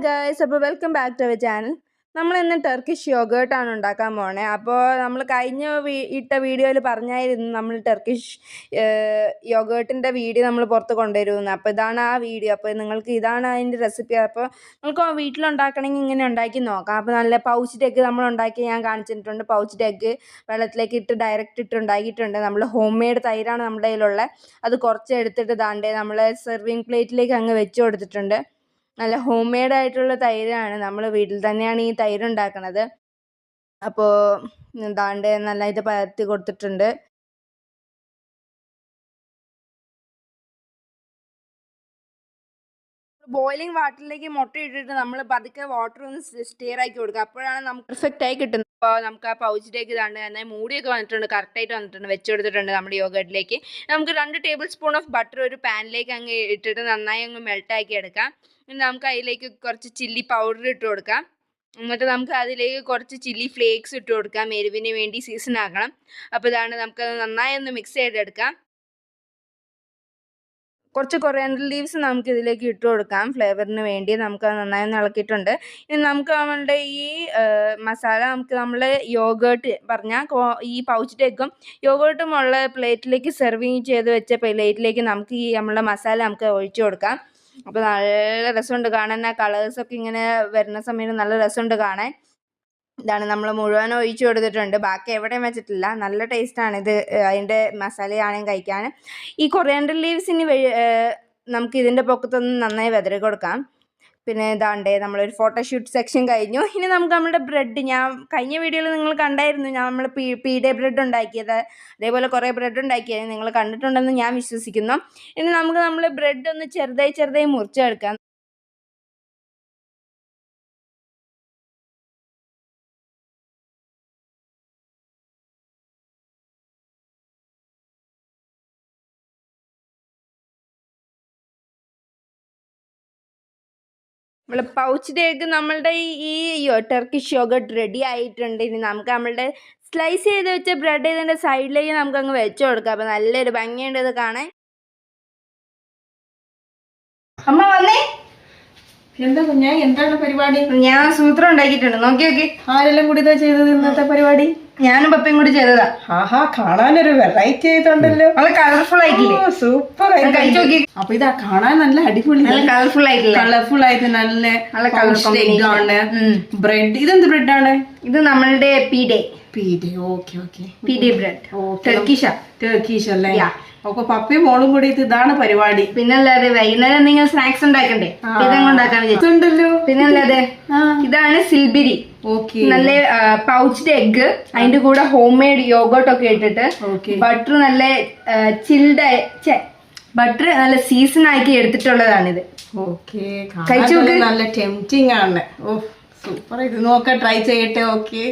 guys, welcome back to our channel. നമ്മൾ ഇന്ന് Turkish yoghurt ആണ് ഉണ്ടാക്കാൻ പോണേ. അപ്പോൾ നമ്മൾ കഴിഞ്ഞ ഇട്ട വീഡിയോയിൽ പറഞ്ഞായിരുന്നു നമ്മൾ ടർക്കിഷ് യോഗേർട്ടിൻ്റെ വീഡിയോ നമ്മൾ പുറത്ത് കൊണ്ടുവരുമെന്ന്. അപ്പോൾ ഇതാണ് ആ വീഡിയോ. അപ്പോൾ നിങ്ങൾക്ക് ഇതാണ് അതിൻ്റെ റെസിപ്പി. അപ്പോൾ നമുക്ക് വീട്ടിലുണ്ടാക്കണമെങ്കിൽ ഇങ്ങനെ ഉണ്ടാക്കി നോക്കാം. അപ്പോൾ നല്ല പൗച്ച്ഡ് എഗ്ഗ് നമ്മൾ ഉണ്ടാക്കി ഞാൻ കാണിച്ചിട്ടുണ്ട്. പൗച്ച്ഡ് എഗ്ഗ് വെള്ളത്തിലേക്ക് ഇട്ട് ഡയറക്റ്റ് ഇട്ട് ഉണ്ടാക്കിയിട്ടുണ്ട്. നമ്മൾ ഹോം മെയ്ഡ് തൈരാണ് നമ്മുടെ കയ്യിലുള്ളത്. അത് കുറച്ച് എടുത്തിട്ട് ദാണ്ടേ നമ്മൾ സെർവിങ് പ്ലേറ്റിലേക്ക് അങ്ങ് വെച്ച് കൊടുത്തിട്ടുണ്ട്. നല്ല ഹോം മെയ്ഡ് ആയിട്ടുള്ള തൈരാണ്. നമ്മൾ വീട്ടിൽ തന്നെയാണ് ഈ തൈര് ഉണ്ടാക്കുന്നത്. അപ്പോൾ ദാണ്ട് നല്ല ഇത് പരത്തി കൊടുത്തിട്ടുണ്ട്. ബോയിലിംഗ് വാട്ടറിലേക്ക് മുട്ട ഇട്ടിട്ട് നമ്മൾ പതുക്കെ വാട്ടർ ഒന്ന് സ്റ്റെയർ ആക്കി കൊടുക്കുക. അപ്പോഴാണ് നമുക്ക് പെർഫെക്റ്റ് ആയി കിട്ടുന്നത്. അപ്പോൾ നമുക്ക് ആ പൗച്ചിലേക്ക് ഇതാണ്ട് തന്നെ മൂടിയൊക്കെ വന്നിട്ടുണ്ട്, കറക്റ്റായിട്ട് വന്നിട്ടുണ്ട്, വെച്ച് കൊടുത്തിട്ടുണ്ട് നമ്മുടെ യോഗേർട്ടിലേക്ക്. നമുക്ക് 2 ടേബിൾ സ്പൂൺ ഓഫ് ബട്ടർ ഒരു പാനിലേക്ക് അങ്ങ് ഇട്ടിട്ട് നന്നായി അങ്ങ് മെൽട്ടാക്കി എടുക്കാം. പിന്നെ നമുക്ക് അതിലേക്ക് കുറച്ച് ചില്ലി പൗഡർ ഇട്ട് കൊടുക്കാം. എന്നിട്ട് നമുക്ക് അതിലേക്ക് കുറച്ച് ചില്ലി ഫ്ലേക്സ് ഇട്ട് കൊടുക്കാം. എരിവിന് വേണ്ടി സീസൺ ആക്കണം. അപ്പോൾ ഇതാണ് നമുക്കത് നന്നായി ഒന്ന് മിക്സ് ചെയ്തെടുക്കാം. കുറച്ച് കൊറിയാൻഡർ ലീവ്സ് നമുക്ക് ഇതിലേക്ക് ഇട്ട് കൊടുക്കാം ഫ്ലേവറിന് വേണ്ടി. നമുക്ക് നന്നായി ഒന്ന് ഇളക്കിയിട്ടുണ്ട്. ഇനി നമുക്ക് നമ്മളുടെ ഈ മസാല നമുക്ക് നമ്മൾ യോഗേർട്ട് പറഞ്ഞാൽ ഈ പൗച്ച്ഡ് എഗ്ഗും യോഗേർട്ടും ഉള്ള പ്ലേറ്റിലേക്ക് സെർവിങ് ചെയ്ത് വെച്ച പ്ലേറ്റിലേക്ക് നമുക്ക് ഈ നമ്മളുടെ മസാല നമുക്ക് ഒഴിച്ചു കൊടുക്കാം. അപ്പോൾ നല്ല രസമുണ്ട് കാണാൻ. ആ കളേഴ്സൊക്കെ ഇങ്ങനെ വരുന്ന സമയത്ത് നല്ല രസമുണ്ട് കാണാൻ. ഇതാണ് നമ്മൾ മുഴുവൻ ഒഴിച്ചു കൊടുത്തിട്ടുണ്ട്. ബാക്കി എവിടെയും വെച്ചിട്ടില്ല. നല്ല ടേസ്റ്റാണ് ഇത്. അതിൻ്റെ മസാലയാണെങ്കിൽ കഴിക്കാൻ. ഈ കൊറിയാൻഡർ ലീവ്സിന് നമുക്ക് ഇതിൻ്റെ പൊക്കത്തൊന്ന് നന്നായി വെതറി കൊടുക്കാം. പിന്നെ ഇതാണ്ടേ നമ്മളൊരു ഫോട്ടോഷൂട്ട് സെക്ഷൻ കഴിഞ്ഞു. ഇനി നമുക്ക് നമ്മുടെ ബ്രെഡ്, ഞാൻ കഴിഞ്ഞ വീഡിയോയിൽ നിങ്ങൾ കണ്ടായിരുന്നു നമ്മൾ പീഡേ ബ്രെഡ് ഉണ്ടാക്കിയത്. അതേപോലെ കുറേ ബ്രെഡ് ഉണ്ടാക്കിയത് നിങ്ങൾ കണ്ടിട്ടുണ്ടെന്ന് ഞാൻ വിശ്വസിക്കുന്നു. ഇനി നമുക്ക് നമ്മൾ ബ്രെഡ് ഒന്ന് ചെറുതായി മുറിച്ചെടുക്കാം. നമ്മൾ പൗച്ച്ഡ് എഗ്ഗ് നമ്മളുടെ ഈ ടർക്കിഷ് യോഗേർട്ട് റെഡി ആയിട്ടുണ്ട്. ഇനി നമുക്ക് നമ്മളുടെ സ്ലൈസ് ചെയ്ത് വെച്ച ബ്രെഡ് ഇതിൻ്റെ സൈഡിലേക്ക് നമുക്ക് അങ്ങ് വെച്ച് കൊടുക്കാം. അപ്പോൾ നല്ലൊരു ഭംഗിയുണ്ട് ഇത് കാണാൻ. അമ്മ വന്നേ. എന്താ കുഞ്ഞാ, എന്താണ് പരിപാടി? ഞാൻ സൂത്രം ഉണ്ടാക്കിയിട്ടുണ്ട്, നോക്കി. ആരെല്ലാം കൂടി ഇതാ ചെയ്തത് ഇന്നത്തെ പരിപാടി? ഞാനും പപ്പയും കൂടി ചെയ്തതാ. ആഹാ, കാണാനൊരു വെറൈറ്റി ആയിട്ടുണ്ടല്ലോ. നല്ല കളർഫുൾ ആയിട്ടില്ലേ? സൂപ്പർ ആയിട്ട്. അപ്പൊ ഇതാ കാണാൻ നല്ല അടിപൊളി, നല്ല കളർഫുൾ ആയിട്ട് നല്ല ബ്രെഡ്. ഇതെന്ത് ബ്രെഡാണ്? ഇത് നമ്മളുടെ പീഡേ ബ്രെഡ്, ടർക്കിഷ് അല്ലേ? അപ്പൊ പപ്പയും മോളും കൂടി ഇതാണ് പരിപാടി. പിന്നല്ലാതെ വൈകുന്നേരം എന്തെങ്കിലും സ്നാക്സ് ഉണ്ടാക്കണ്ടേ, ഉണ്ടാക്കാൻ വിചാരിച്ചുണ്ടല്ലോ. പിന്നല്ലാതെ ഇതാണ് സിൽബിരി. നല്ല പൗച്ച്ഡ് എഗ്ഗ്, അതിന്റെ കൂടെ ഹോം മെയ്ഡ് യോഗേർട്ട് ഒക്കെ ഇട്ടിട്ട് ബട്ടർ നല്ല ബട്ടർ നല്ല സീസൺ ആക്കി എടുത്തിട്ടുള്ളതാണിത്. കഴിച്ചു, നല്ല ടെംപ്റ്റിംഗ് ആണ്. സൂപ്പർ. ഇത് നോക്കാം, ട്രൈ ചെയ്യട്ടെ. ഓക്കെ.